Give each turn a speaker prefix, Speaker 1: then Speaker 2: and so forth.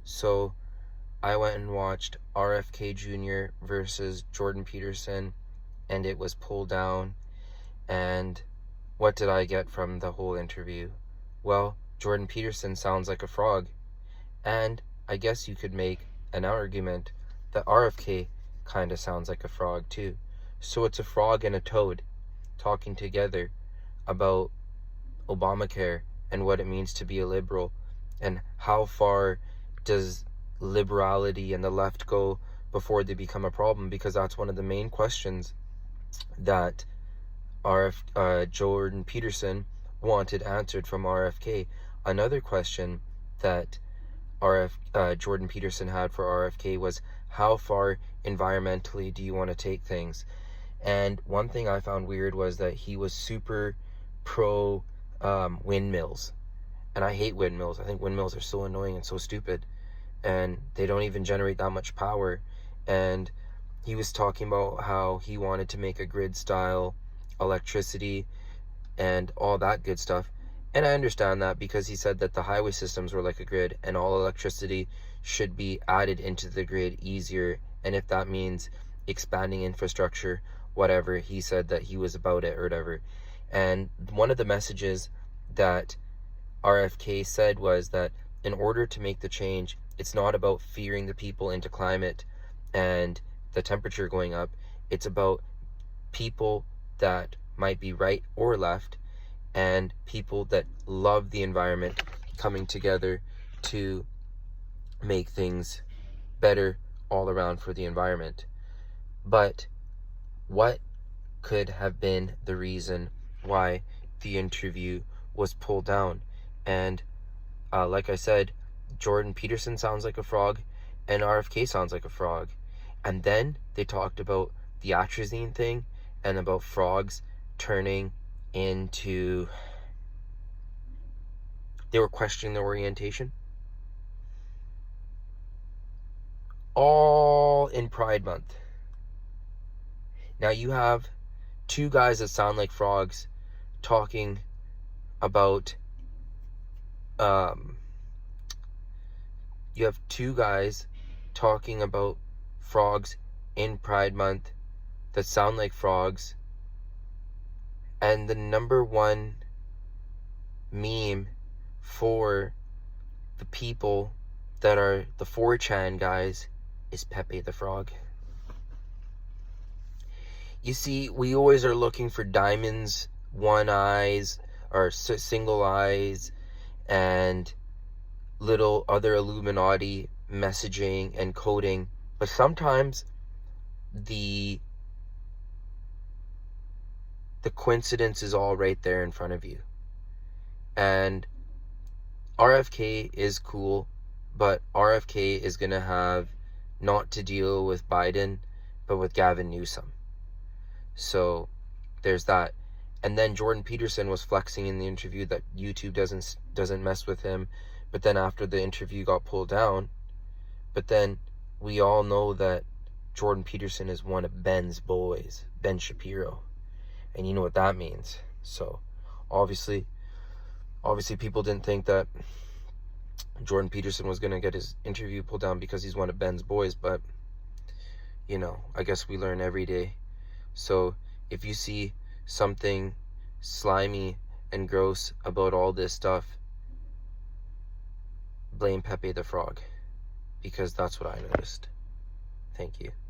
Speaker 1: So I went and watched RFK Jr. versus Jordan Peterson, and it was pulled down. And what did I get from the whole interview? Well, Jordan Peterson sounds like a frog. And I guess you could make an argument that RFK kind of sounds like a frog too. So it's a frog and a toad talking together about Obamacare and what it means to be a liberal, and how far does liberality and the left go before they become a problem, because that's one of the main questions that Jordan Peterson wanted answered from RFK. Another question that Jordan Peterson had for RFK was, how far environmentally do you want to take things? And one thing I found weird was that he was super pro windmills. And I hate windmills. I think windmills are so annoying and so stupid. And they don't even generate that much power. And he was talking about how he wanted to make a grid style electricity and all that good stuff. And I understand that, because he said that the highway systems were like a grid and all electricity should be added into the grid easier. And if that means expanding infrastructure, whatever, he said that he was about it or whatever. And one of the messages that RFK said was that in order to make the change, it's not about fearing the people into climate and the temperature going up. It's about people that might be right or left, and people that love the environment coming together to make things better all around for the environment. But what could have been the reason why the interview was pulled down? And like I said, Jordan Peterson sounds like a frog and RFK sounds like a frog. And then they talked about the atrazine thing and about frogs turning into, they were questioning their orientation, all in Pride Month. Now you have two guys that sound like frogs talking about you have two guys talking about frogs in Pride Month that sound like frogs, and the number one meme for the people that are the 4chan guys is Pepe the Frog. You see, we always are looking for diamonds, one eyes, or single eyes, and little other Illuminati messaging and coding, but sometimes the coincidence is all right there in front of you. And RFK is cool, but RFK is going to have not to deal with Biden, but with Gavin Newsom. So there's that. And then Jordan Peterson was flexing in the interview that YouTube doesn't mess with him. But then after the interview got pulled down, but then we all know that Jordan Peterson is one of Ben's boys, Ben Shapiro. And you know what that means. So obviously people didn't think that Jordan Peterson was going to get his interview pulled down because he's one of Ben's boys. But, you know, I guess we learn every day. So if you see something slimy and gross about all this stuff, blame Pepe the Frog, because that's what I noticed. Thank you.